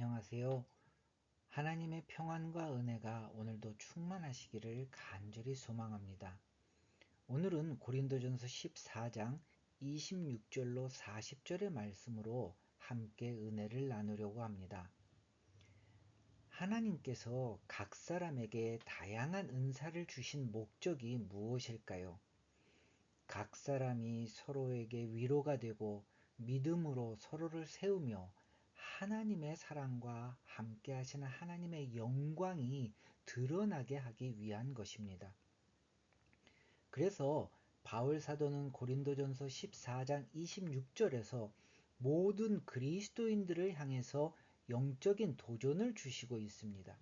안녕하세요. 하나님의 평안과 은혜가 오늘도 충만하시기를 간절히 소망합니다. 오늘은 고린도전서 14장 26절로 40절의 말씀으로 함께 은혜를 나누려고 합니다. 하나님께서 각 사람에게 다양한 은사를 주신 목적이 무엇일까요? 각 사람이 서로에게 위로가 되고 믿음으로 서로를 세우며 하나님의 사랑과 함께 하시는 하나님의 영광이 드러나게 하기 위한 것입니다. 그래서 바울 사도는 고린도전서 14장 26절에서 모든 그리스도인들을 향해서 영적인 도전을 주시고 있습니다.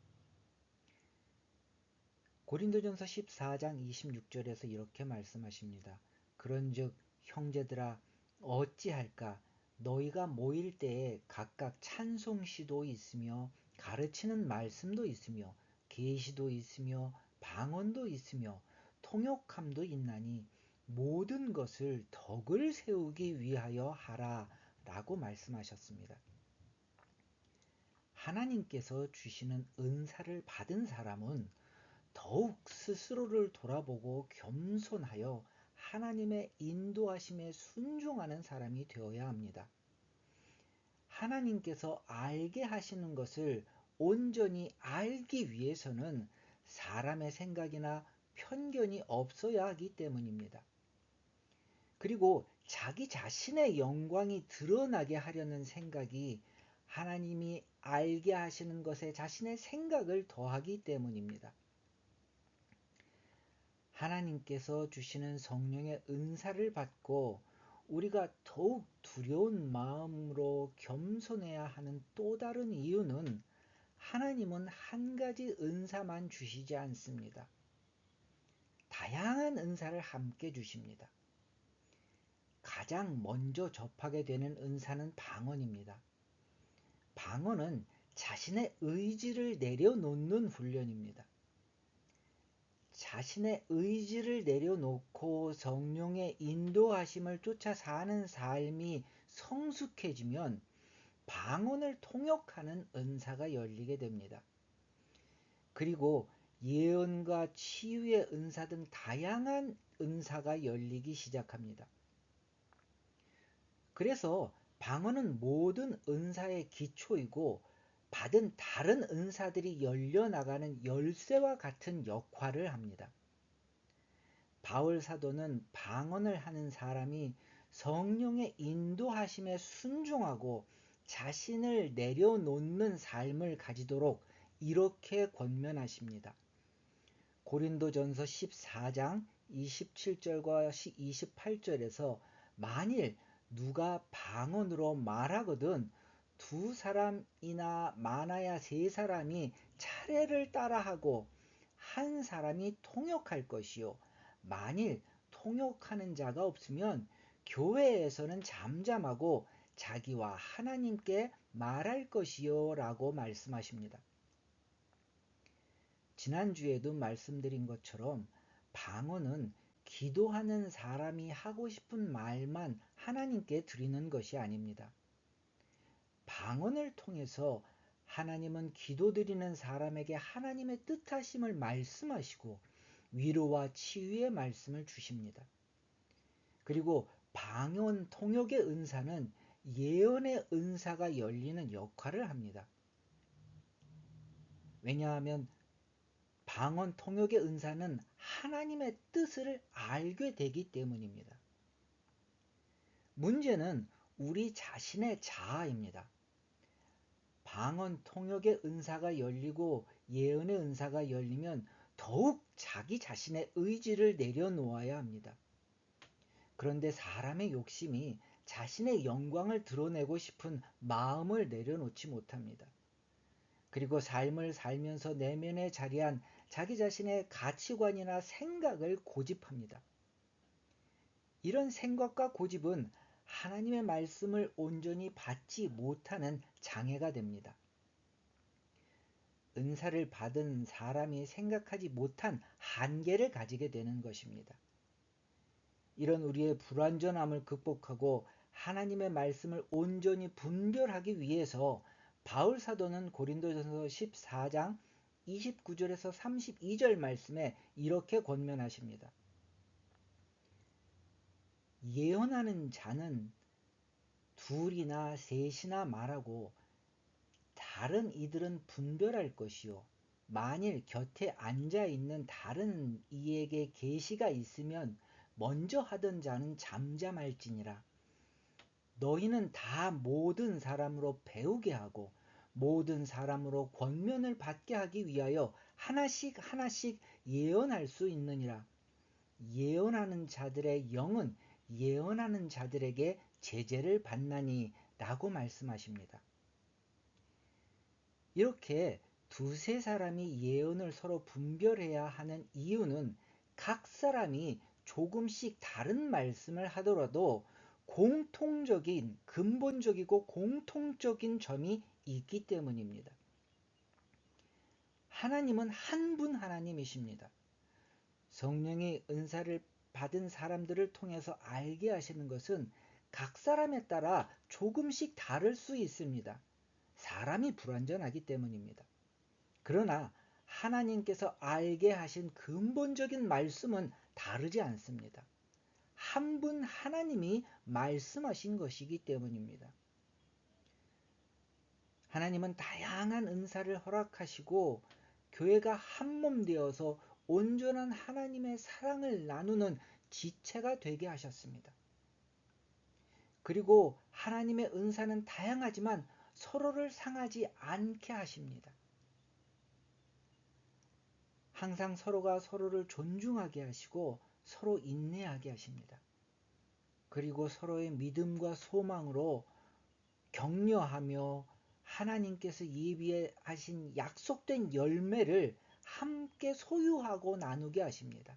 고린도전서 14장 26절에서 이렇게 말씀하십니다. 그런즉 형제들아 어찌할까 너희가 모일 때에 각각 찬송시도 있으며 가르치는 말씀도 있으며 계시도 있으며 방언도 있으며 통역함도 있나니 모든 것을 덕을 세우기 위하여 하라 라고 말씀하셨습니다. 하나님께서 주시는 은사를 받은 사람은 더욱 스스로를 돌아보고 겸손하여 하나님의 인도하심에 순종하는 사람이 되어야 합니다. 하나님께서 알게 하시는 것을 온전히 알기 위해서는 사람의 생각이나 편견이 없어야 하기 때문입니다. 그리고 자기 자신의 영광이 드러나게 하려는 생각이 하나님이 알게 하시는 것에 자신의 생각을 더하기 때문입니다. 하나님께서 주시는 성령의 은사를 받고 우리가 더욱 두려운 마음으로 겸손해야 하는 또 다른 이유는 하나님은 한 가지 은사만 주시지 않습니다. 다양한 은사를 함께 주십니다. 가장 먼저 접하게 되는 은사는 방언입니다. 방언은 자신의 의지를 내려놓는 훈련입니다. 자신의 의지를 내려놓고 성령의 인도하심을 쫓아 사는 삶이 성숙해지면 방언을 통역하는 은사가 열리게 됩니다. 그리고 예언과 치유의 은사 등 다양한 은사가 열리기 시작합니다. 그래서 방언은 모든 은사의 기초이고 받은 다른 은사들이 열려나가는 열쇠와 같은 역할을 합니다. 바울 사도는 방언을 하는 사람이 성령의 인도하심에 순종하고 자신을 내려놓는 삶을 가지도록 이렇게 권면하십니다. 고린도전서 14장 27절과 28절에서 만일 누가 방언으로 말하거든 두 사람이나 많아야 세 사람이 차례를 따라하고 한 사람이 통역할 것이요 만일 통역하는 자가 없으면 교회에서는 잠잠하고 자기와 하나님께 말할 것이요 라고 말씀하십니다. 지난주에도 말씀드린 것처럼 방언은 기도하는 사람이 하고 싶은 말만 하나님께 드리는 것이 아닙니다. 방언을 통해서 하나님은 기도드리는 사람에게 하나님의 뜻하심을 말씀하시고 위로와 치유의 말씀을 주십니다. 그리고 방언 통역의 은사는 예언의 은사가 열리는 역할을 합니다. 왜냐하면 방언 통역의 은사는 하나님의 뜻을 알게 되기 때문입니다. 문제는 우리 자신의 자아입니다. 방언 통역의 은사가 열리고 예언의 은사가 열리면 더욱 자기 자신의 의지를 내려놓아야 합니다. 그런데 사람의 욕심이 자신의 영광을 드러내고 싶은 마음을 내려놓지 못합니다. 그리고 삶을 살면서 내면에 자리한 자기 자신의 가치관이나 생각을 고집합니다. 이런 생각과 고집은 하나님의 말씀을 온전히 받지 못하는 장애가 됩니다. 은사를 받은 사람이 생각하지 못한 한계를 가지게 되는 것입니다. 이런 우리의 불완전함을 극복하고 하나님의 말씀을 온전히 분별하기 위해서 바울 사도는 고린도전서 14장 29절에서 32절 말씀에 이렇게 권면하십니다. 예언하는 자는 둘이나 셋이나 말하고 다른 이들은 분별할 것이요 만일 곁에 앉아 있는 다른 이에게 계시가 있으면 먼저 하던 자는 잠잠할지니라. 너희는 다 모든 사람으로 배우게 하고 모든 사람으로 권면을 받게 하기 위하여 하나씩 하나씩 예언할 수 있느니라. 예언하는 자들의 영은 예언하는 자들에게 제재를 받나니 라고 말씀하십니다. 이렇게 두세 사람이 예언을 서로 분별해야 하는 이유는 각 사람이 조금씩 다른 말씀을 하더라도 공통적인, 근본적이고 공통적인 점이 있기 때문입니다. 하나님은 한 분 하나님이십니다. 성령의 은사를 받은 사람들을 통해서 알게 하시는 것은 각 사람에 따라 조금씩 다를 수 있습니다. 사람이 불완전하기 때문입니다. 그러나 하나님께서 알게 하신 근본적인 말씀은 다르지 않습니다. 한 분 하나님이 말씀하신 것이기 때문입니다. 하나님은 다양한 은사를 허락하시고 교회가 한 몸 되어서 온전한 하나님의 사랑을 나누는 지체가 되게 하셨습니다. 그리고 하나님의 은사는 다양하지만 서로를 상하지 않게 하십니다. 항상 서로가 서로를 존중하게 하시고 서로 인내하게 하십니다. 그리고 서로의 믿음과 소망으로 격려하며 하나님께서 예비하신 약속된 열매를 함께 소유하고 나누게 하십니다.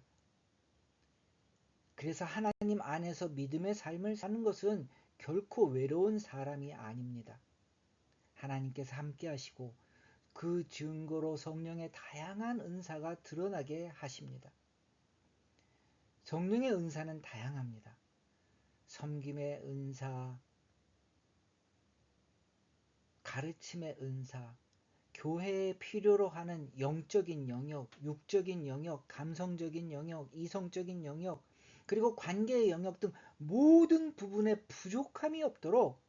그래서 하나님 안에서 믿음의 삶을 사는 것은 결코 외로운 사람이 아닙니다. 하나님께서 함께 하시고 그 증거로 성령의 다양한 은사가 드러나게 하십니다. 성령의 은사는 다양합니다. 섬김의 은사, 가르침의 은사, 교회에 필요로 하는 영적인 영역, 육적인 영역, 감성적인 영역, 이성적인 영역, 그리고 관계의 영역 등 모든 부분에 부족함이 없도록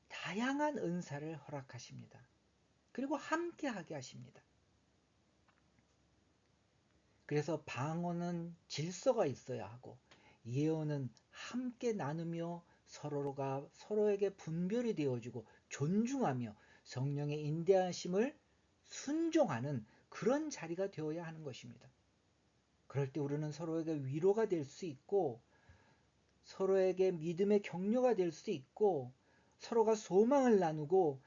다양한 은사를 허락하십니다. 그리고 함께하게 하십니다. 그래서 방언은 질서가 있어야 하고 예언은 함께 나누며 서로가 서로에게 분별이 되어주고 존중하며 성령의 인도하심을 순종하는 그런 자리가 되어야 하는 것입니다. 그럴 때 우리는 서로에게 위로가 될 수 있고 서로에게 믿음의 격려가 될 수 있고 서로가 소망을 나누고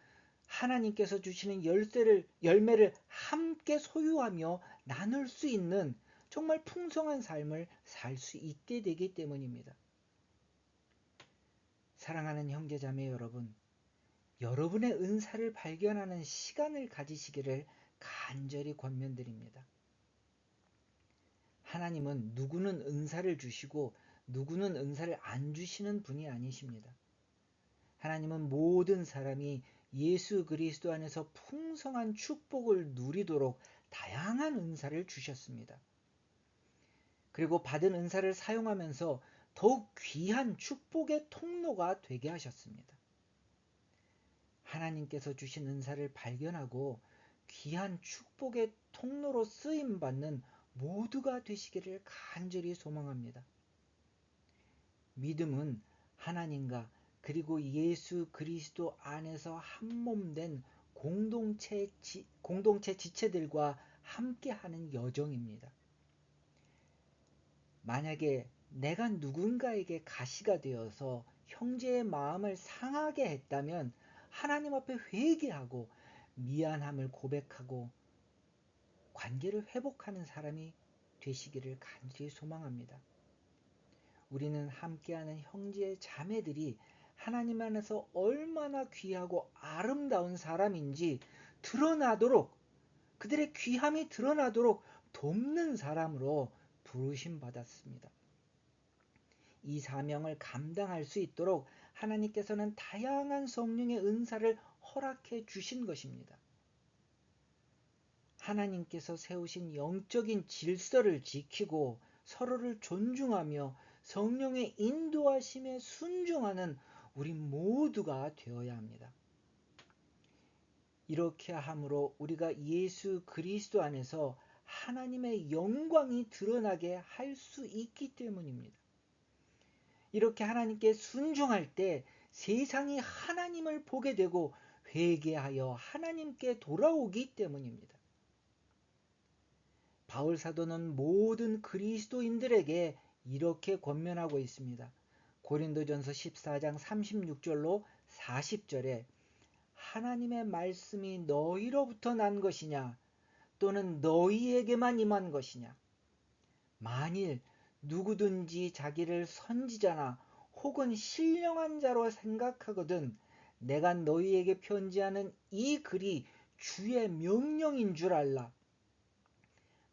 하나님께서 주시는 열매를 함께 소유하며 나눌 수 있는 정말 풍성한 삶을 살 수 있게 되기 때문입니다. 사랑하는 형제자매 여러분, 여러분의 은사를 발견하는 시간을 가지시기를 간절히 권면드립니다. 하나님은 누구는 은사를 주시고 누구는 은사를 안 주시는 분이 아니십니다. 하나님은 모든 사람이 예수 그리스도 안에서 풍성한 축복을 누리도록 다양한 은사를 주셨습니다. 그리고 받은 은사를 사용하면서 더욱 귀한 축복의 통로가 되게 하셨습니다. 하나님께서 주신 은사를 발견하고 귀한 축복의 통로로 쓰임받는 모두가 되시기를 간절히 소망합니다. 믿음은 하나님과 그리고 예수 그리스도 안에서 한 몸 된 공동체 지체들과 함께하는 여정입니다. 만약에 내가 누군가에게 가시가 되어서 형제의 마음을 상하게 했다면 하나님 앞에 회개하고 미안함을 고백하고 관계를 회복하는 사람이 되시기를 간절히 소망합니다. 우리는 함께하는 형제 자매들이 하나님 안에서 얼마나 귀하고 아름다운 사람인지 드러나도록 그들의 귀함이 드러나도록 돕는 사람으로 부르심 받았습니다. 이 사명을 감당할 수 있도록 하나님께서는 다양한 성령의 은사를 허락해 주신 것입니다. 하나님께서 세우신 영적인 질서를 지키고 서로를 존중하며 성령의 인도하심에 순종하는 우리 모두가 되어야 합니다. 이렇게 함으로 우리가 예수 그리스도 안에서 하나님의 영광이 드러나게 할 수 있기 때문입니다. 이렇게 하나님께 순종할 때 세상이 하나님을 보게 되고 회개하여 하나님께 돌아오기 때문입니다. 바울 사도는 모든 그리스도인들에게 이렇게 권면하고 있습니다. 고린도전서 14장 36절로 40절에 하나님의 말씀이 너희로부터 난 것이냐 또는 너희에게만 임한 것이냐 만일 누구든지 자기를 선지자나 혹은 신령한 자로 생각하거든 내가 너희에게 편지하는 이 글이 주의 명령인 줄 알라.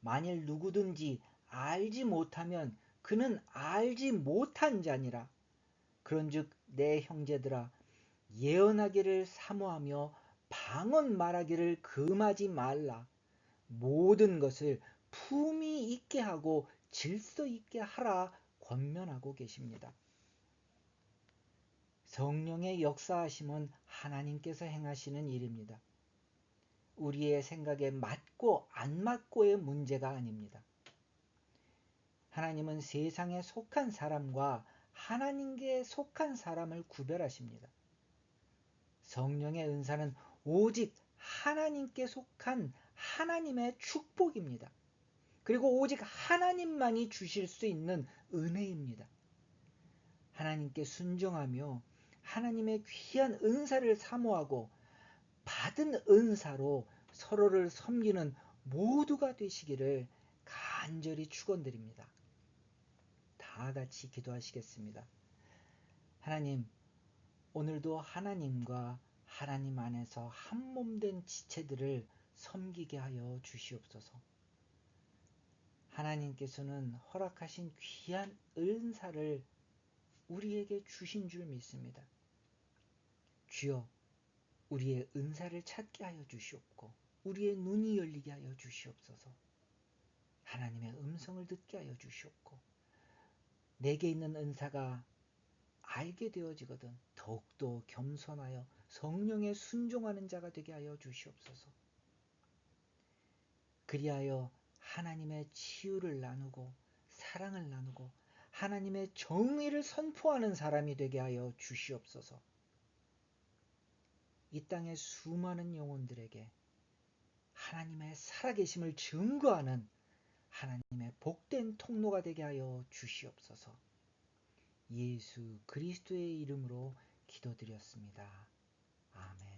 만일 누구든지 알지 못하면 그는 알지 못한 자니라. 그런즉 내 형제들아 예언하기를 사모하며 방언 말하기를 금하지 말라. 모든 것을 품위 있게 하고 질서 있게 하라 권면하고 계십니다. 성령의 역사하심은 하나님께서 행하시는 일입니다. 우리의 생각에 맞고 안 맞고의 문제가 아닙니다. 하나님은 세상에 속한 사람과 하나님께 속한 사람을 구별하십니다. 성령의 은사는 오직 하나님께 속한 하나님의 축복입니다. 그리고 오직 하나님만이 주실 수 있는 은혜입니다. 하나님께 순종하며 하나님의 귀한 은사를 사모하고 받은 은사로 서로를 섬기는 모두가 되시기를 간절히 축원드립니다. 다 같이 기도하시겠습니다. 하나님, 오늘도 하나님과 하나님 안에서 한 몸 된 지체들을 섬기게 하여 주시옵소서. 하나님께서는 허락하신 귀한 은사를 우리에게 주신 줄 믿습니다. 주여, 우리의 은사를 찾게 하여 주시옵고 우리의 눈이 열리게 하여 주시옵소서. 하나님의 음성을 듣게 하여 주시옵고 내게 있는 은사가 알게 되어지거든 더욱더 겸손하여 성령에 순종하는 자가 되게 하여 주시옵소서. 그리하여 하나님의 치유를 나누고 사랑을 나누고 하나님의 정의를 선포하는 사람이 되게 하여 주시옵소서. 이 땅의 수많은 영혼들에게 하나님의 살아계심을 증거하는 하나님의 복된 통로가 되게 하여 주시옵소서. 예수 그리스도의 이름으로 기도드렸습니다. 아멘.